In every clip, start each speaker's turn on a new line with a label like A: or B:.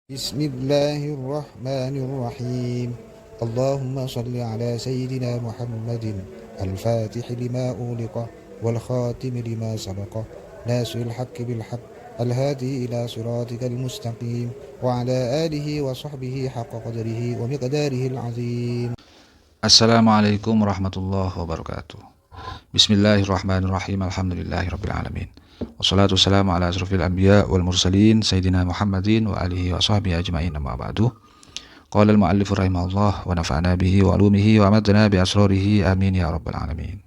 A: بسم الله الرحمن الرحيم. اللهم صل على سيدنا محمد الفاتح لما أغلق والخاتم لما سبق ناصر الحق بالحق الهادي إلى صراطك المستقيم وعلى آله وصحبه حق قدره ومقداره العظيم.
B: Assalamualaikum warahmatullahi wabarakatuh. Bismillahirrahmanirrahim. Alhamdulillahirabbil alamin. Wassalatu wassalamu ala asrofil anbiya wal mursalin sayyidina Muhammadin wa alihi wa sahbihi ajma'in, amma ba'du. Qala al-muallif rahimahullah wa nafa'ana bihi wa alumihi wa amadna bi asrarihi, amin ya rabbal alamin.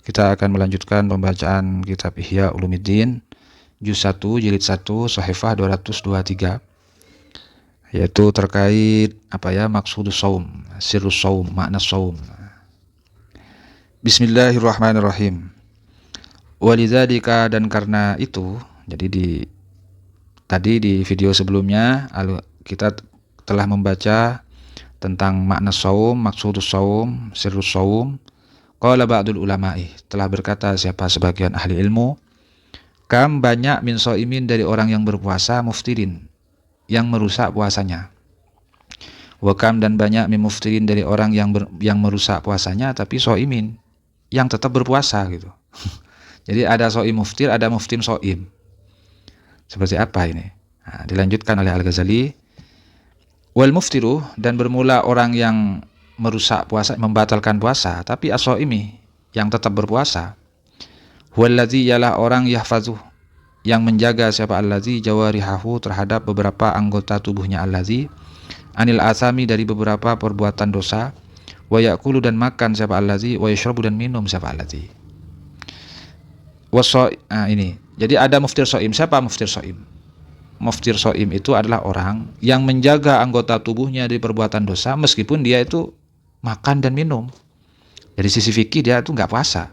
B: Kita akan melanjutkan pembacaan kitab Ihya Ulumuddin juz 1 jilid 1 sahifah 223, yaitu terkait maksudus saum, sirrus saum, makna saum. Bismillahirrahmanirrahim. Walidzalika, dan karena itu, jadi tadi di video sebelumnya kita telah membaca tentang makna saum, maksudus saum, sirrus saum. Qala ba'dul ulama'i, telah berkata siapa sebagian ahli ilmu, kam banyak min shaimin, dari orang yang berpuasa, muftirin, yang merusak puasanya. Wakam, dan banyak min muftirin, dari orang yang merusak puasanya tapi shaimin, yang tetap berpuasa gitu. Jadi ada shaim muftir, ada muftin shaim. Seperti apa ini? Nah, dilanjutkan oleh Al-Ghazali. Wal muftiru, dan bermula orang yang merusak puasa, membatalkan puasa, tapi as-shaimi, yang tetap berpuasa. Huwallazi, ialah orang yahfazuh, yang menjaga siapa allazi jawarihahu, terhadap beberapa anggota tubuhnya allazi, anil asami, dari beberapa perbuatan dosa, wa yakulu, dan makan siapa allazi, wa yashrabu, dan minum siapa allazi. Ini. Jadi ada muftir shaim. Siapa muftir shaim? Muftir shaim itu adalah orang yang menjaga anggota tubuhnya dari perbuatan dosa meskipun dia itu makan dan minum. Dari sisi fikih dia itu nggak puasa,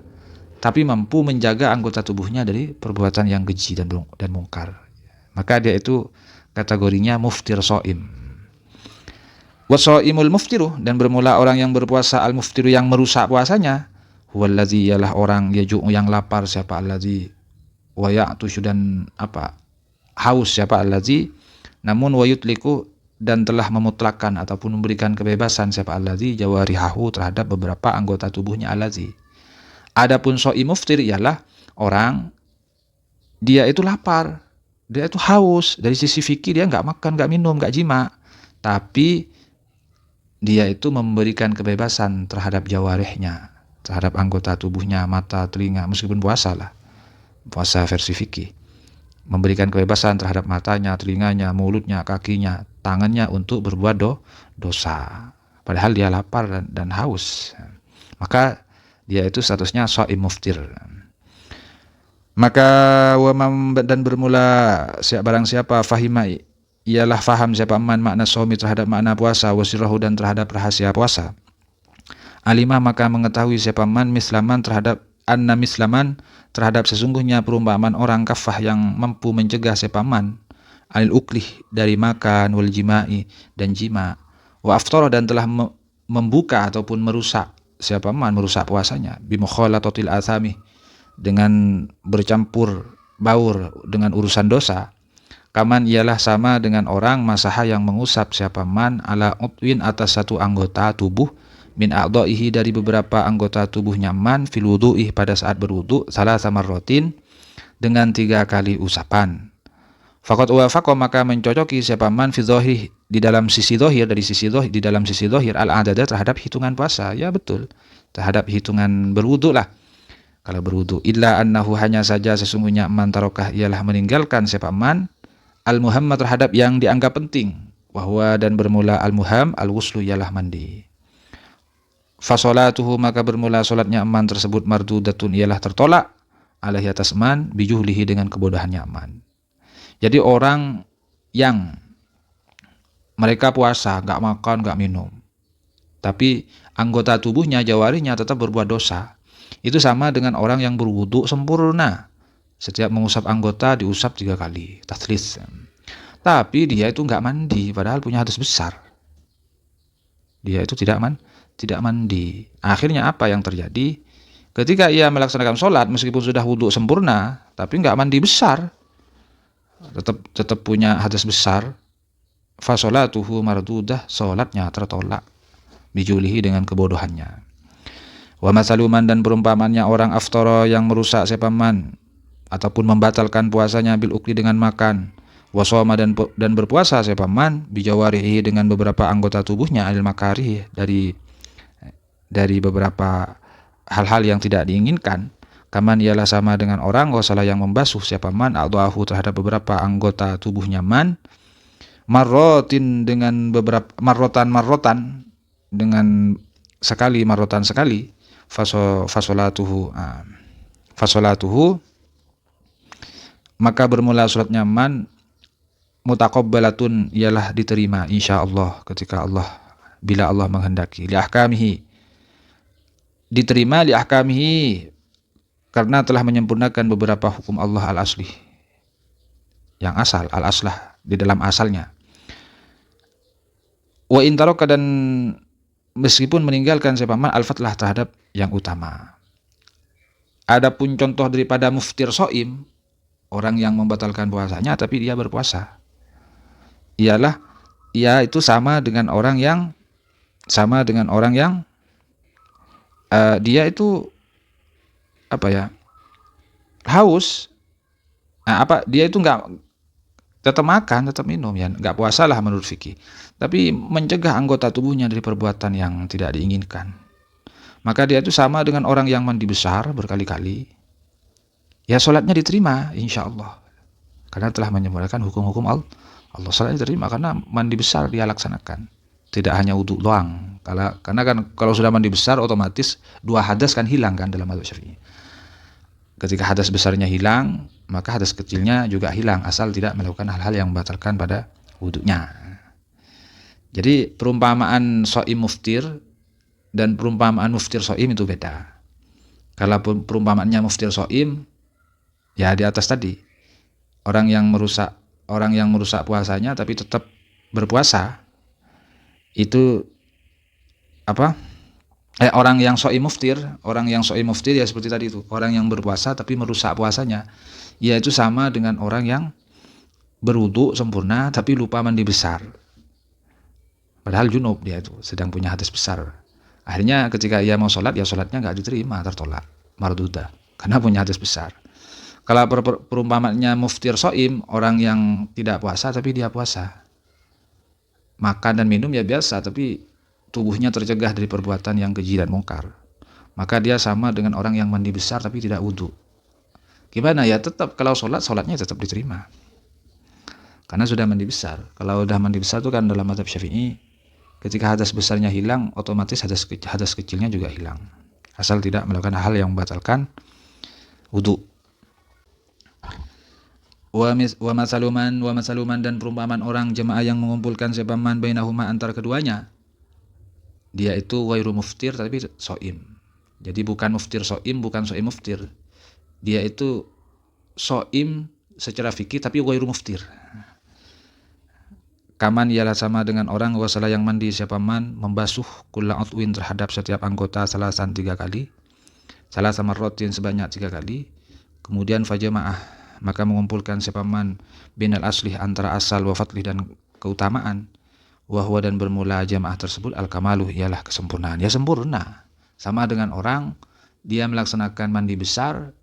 B: tapi mampu menjaga anggota tubuhnya dari perbuatan yang keji dan mungkar. Maka dia itu kategorinya muftir shaim. Wasaimul muftiru, dan bermula orang yang berpuasa, al muftiru, yang merusak puasanya, huwallazi, ialah orang yaju'u, yang lapar siapa allazi, wa ya'tushu, dan haus siapa allazi, namun wa yutliku, dan telah memutlakkan ataupun memberikan kebebasan siapa allazi jawarihahu, terhadap beberapa anggota tubuhnya allazi. Adapun shaim muftir ialah orang dia itu lapar, dia itu haus, dari sisi fikih dia enggak makan, enggak minum, enggak jima, tapi dia itu memberikan kebebasan terhadap jawarihnya, terhadap anggota tubuhnya, mata, telinga, meskipun puasa lah, puasa versi fikih, memberikan kebebasan terhadap matanya, telinganya, mulutnya, kakinya, tangannya untuk berbuat dosa, padahal dia lapar dan haus. Maka dia itu statusnya shaim muftir. Maka dan bermula barang siapa fahima, ialah faham siapa man makna shaumi, terhadap makna puasa, wasirahu, dan terhadap rahasia puasa. Alimah, maka mengetahui siapa man mislaman, terhadap anna mislaman, terhadap sesungguhnya perumpamaan orang kafah, yang mampu mencegah siapa man anil uklih, dari makan, wal jima'i, dan jima, wa aftara, dan telah membuka ataupun merusak siapa man, merusak puasanya, bimukhalatatil athami, dengan bercampur baur dengan urusan dosa. Kaman, ialah sama dengan orang masaha, yang mengusap siapa man ala utwin, atas satu anggota tubuh, min a'dha'ihi, dari beberapa anggota tubuhnya man, fil wudu'i, pada saat berwudu, salasa marratin, dengan 3 kali usapan. Faqad wafaqa, maka mencocoki siapa man fi dhahiri, di dalam sisi dhahir, di dalam sisi dhahir, al-adada, terhadap hitungan puasa. Ya betul, terhadap hitungan berwudu lah. Kalau berwudu, illa annahu, hanya saja sesungguhnya man tarokah, ialah meninggalkan siapa man al-muhammad, terhadap yang dianggap penting, wahwa, dan bermula al-muham, al-wuslu, ialah mandi. Fasolatuhu, maka bermula solatnya man tersebut, mardudatun, ialah tertolak, alaihi, atas man, bijuhlihi, dengan kebodohannya man. Jadi orang yang mereka puasa, gak makan, gak minum, tapi anggota tubuhnya, jawarihnya tetap berbuat dosa, itu sama dengan orang yang berwudu sempurna, setiap mengusap anggota diusap 3 kali, tathlis, tapi dia itu gak mandi, padahal punya hadas besar. Dia itu tidak mandi. Akhirnya apa yang terjadi? Ketika ia melaksanakan sholat, meskipun sudah wudhu sempurna, tapi nggak mandi besar, tetap punya hadas besar, fasolatuhu mardudah, solatnya tertolak, bijulihi dengan kebodohannya. Wa masaluman dan perumpamannya orang aftara yang merusak sepaman ataupun membatalkan puasanya bil ukli dengan makan, wasoma dan berpuasa sepaman bijawarihi dengan beberapa anggota tubuhnya anil makarih dari beberapa hal-hal yang tidak diinginkan. Kaman ialah sama dengan orang wasala yang membasuh siapa man a'dhahu terhadap beberapa anggota tubuhnya man marrotin dengan beberapa marrotan dengan sekali marrotan sekali fasolatuhu maka bermula salatnya man mutaqabbalatun ialah diterima insyaallah ketika Allah bila Allah menghendaki li ahkamihi diterima li ahkamihi karena telah menyempurnakan beberapa hukum Allah al-asli yang asal al-aslah di dalam asalnya. Wa intaraka dan meskipun meninggalkan sepaman al-fatlah terhadap yang utama. Adapun contoh daripada muftir soim, orang yang membatalkan puasanya tapi dia berpuasa, ialah ia itu sama dengan orang yang dia itu haus. Dia itu nggak tetap makan, tetap minum, ya nggak puasa lah menurut fikih, tapi mencegah anggota tubuhnya dari perbuatan yang tidak diinginkan, maka dia itu sama dengan orang yang mandi besar berkali-kali, ya sholatnya diterima insya Allah karena telah menyempurnakan hukum-hukum Allah. Sholatnya diterima karena mandi besar dia laksanakan, tidak hanya wudhu doang. Karena kan kalau sudah mandi besar otomatis dua hadas kan hilang kan dalam mazhab Syafi'i. Ketika hadas besarnya hilang, maka hadas kecilnya juga hilang asal tidak melakukan hal-hal yang membatalkan pada wudhunya. Jadi perumpamaan so'im muftir dan perumpamaan muftir so'im itu beda. Kalau perumpamaannya muftir so'im, ya di atas tadi, orang yang merusak puasanya tapi tetap berpuasa, itu orang yang so'im muftir ya seperti tadi itu, orang yang berpuasa tapi merusak puasanya, ya itu sama dengan orang yang berwudu sempurna tapi lupa mandi besar, padahal junub dia itu sedang punya hadas besar. Akhirnya ketika ia mau sholat, ya sholatnya nggak diterima, tertolak, mardudah, karena punya hadas besar. Kalau perumpamaannya muftir so'im, orang yang tidak puasa tapi dia puasa, makan dan minum ya biasa, tapi tubuhnya tercegah dari perbuatan yang keji dan mungkar, maka dia sama dengan orang yang mandi besar tapi tidak wudu. Gimana ya, tetap kalau sholatnya tetap diterima karena sudah mandi besar. Kalau sudah mandi besar itu kan dalam mazhab Syafi'i, ketika hadas besarnya hilang, otomatis hadas kecilnya juga hilang asal tidak melakukan hal yang membatalkan wudu. Wa masaluman dan perumpamaan orang jemaah yang mengumpulkan sepaman bainahuma antar keduanya, dia itu ghairu muftir tapi so'im. Jadi bukan muftir so'im, bukan so'im muftir. Dia itu so'im secara fikih tapi ghairu muftir. Kaman ialah sama dengan orang wasala yang mandi siapaman membasuh kulla utwin terhadap setiap anggota salasan 3 kali, salah sama rotin sebanyak 3 kali, kemudian fajamaah maka mengumpulkan siapaman binal aslih antara asal wa fatlih dan keutamaan, wahwa dan bermula jamaah tersebut al-kamaluh ialah kesempurnaan, ya sempurna, sama dengan orang dia melaksanakan mandi besar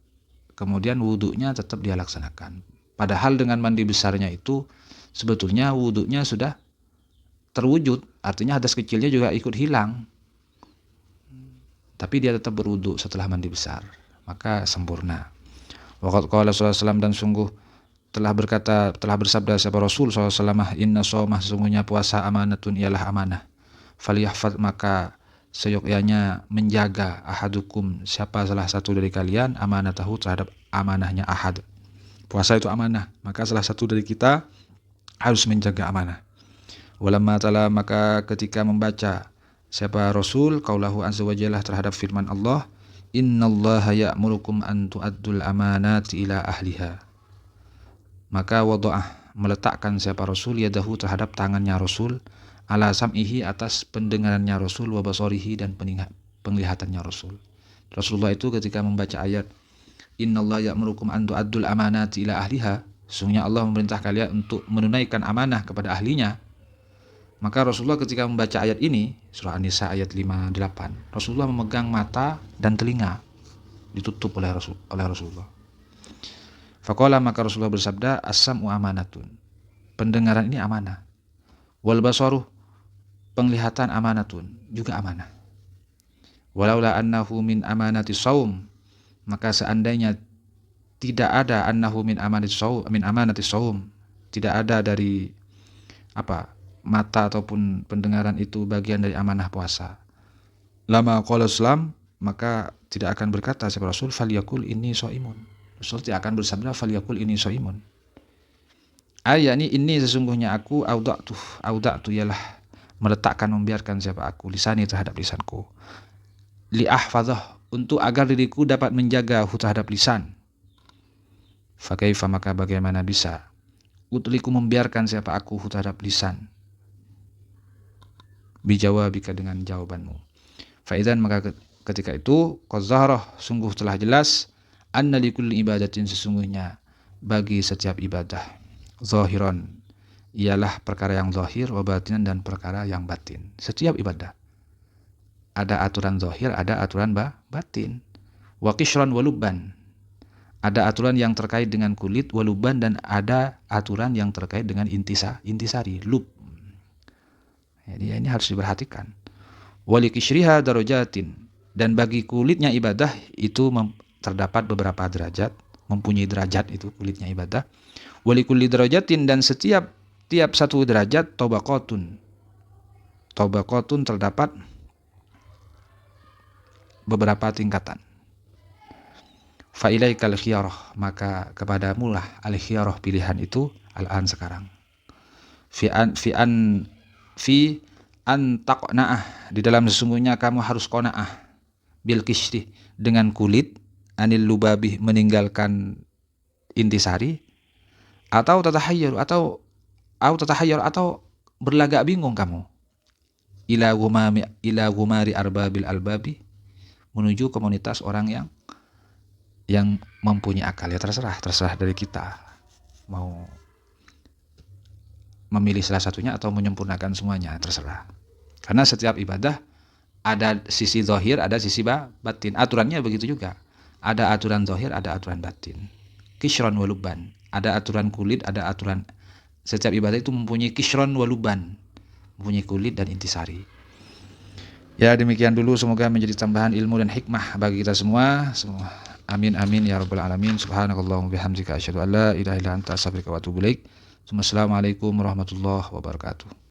B: kemudian wudhunya tetap dia laksanakan, padahal dengan mandi besarnya itu sebetulnya wudhunya sudah terwujud, artinya hadas kecilnya juga ikut hilang, tapi dia tetap berwudhu setelah mandi besar, maka sempurna. Waqad qala sallallahu alaihi wasallam, dan sungguh telah bersabda siapa Rasul SAW, inna shomah sesungguhnya puasa amanatun ialah amanah, faliyahfad maka seyogyanya menjaga ahadukum siapa salah satu dari kalian amanatahu terhadap amanahnya ahad. Puasa itu amanah, maka salah satu dari kita harus menjaga amanah. Walamma ta'ala maka ketika membaca siapa Rasul qaulahu azza wa jalla terhadap firman Allah, innallaha ya'murukum an tu'addul amanati ila ahliha, maka wada'ah meletakkan siapa Rasul yadahu terhadap tangannya Rasul ala sam'ihi atas pendengarannya Rasul wa basarihi dan penglihatannya Rasul. Rasulullah itu ketika membaca ayat innallaha ya'murukum an tu'addul amanati ila ahliha, sesungguhnya Allah memerintah kalian untuk menunaikan amanah kepada ahlinya, Maka Rasulullah ketika membaca ayat ini, surah An-Nisa ayat 58, Rasulullah memegang mata dan telinga, ditutup oleh Rasulullah. Faqala, maka Rasulullah bersabda, as-sam'u amanatun, pendengaran ini amanah. Wal basaru, penglihatan amanatun, juga amanah. Walaula annahu min amanati shaum, maka seandainya tidak ada annahu min amanati shaum, tidak ada dari mata ataupun pendengaran itu bagian dari amanah puasa. Lama qala Islam, maka tidak akan berkata siapa Rasul falyakul inni shaimun. Rasul tidak akan bersabda falyakul inni shaimun. Ayat ini sesungguhnya aku audatu ialah meletakkan, membiarkan siapa aku lisani terhadap lisanku, li ahfadzah, untuk agar diriku dapat menjaga terhadap lisan. Fa kaifa, maka bagaimana bisa utliku membiarkan siapa aku terhadap lisan, bijawabika, dengan jawabanmu. Fa idzan, maka ketika itu qad zaharah, sungguh telah jelas, anna likulli ibadatin, sesungguhnya bagi setiap ibadah, zahiron, ialah perkara yang zahir, wa batinan, dan perkara yang batin. Setiap ibadah ada aturan zahir, ada aturan batin. Wa qishran wa lubban, ada aturan yang terkait dengan kulit, wa lubban, dan ada aturan yang terkait dengan intisari, lub. Jadi ini harus diperhatikan. Wa li qishriha darajatin, dan bagi kulitnya ibadah itu terdapat beberapa derajat, mempunyai derajat itu kulitnya ibadah. Wa li kulli darajatin, dan tiap satu derajat, tabaqatun, terdapat beberapa tingkatan. Fa ilaikal khiyarah, maka kepadamu lah al-khiyarah, pilihan itu, al-an, sekarang. Fi an taqna'ah, di dalam sesungguhnya kamu harus qanaah, bil qishri, dengan kulit, anil lubabi, meninggalkan intisari, atau tatahayyur, atau berlagak bingung kamu, ila gumari arbabil albabi, menuju komunitas orang yang mempunyai akal. Ya terserah dari kita mau memilih salah satunya atau menyempurnakan semuanya, terserah. Karena setiap ibadah ada sisi zahir, ada sisi batin. Aturannya begitu juga. Ada aturan zahir, ada aturan batin. Qishran wa lubban, ada aturan kulit, ada aturan. Setiap ibadah itu mempunyai qishran wa lubban, mempunyai kulit dan intisari. Ya, demikian dulu, semoga menjadi tambahan ilmu dan hikmah bagi kita semua. Amin amin ya rabbal alamin. Subhanakallahumma bihamdika asyhadu an la ilaha illa anta astaghfiruka wa atubu ilaik. Assalamualaikum warahmatullahi wabarakatuh.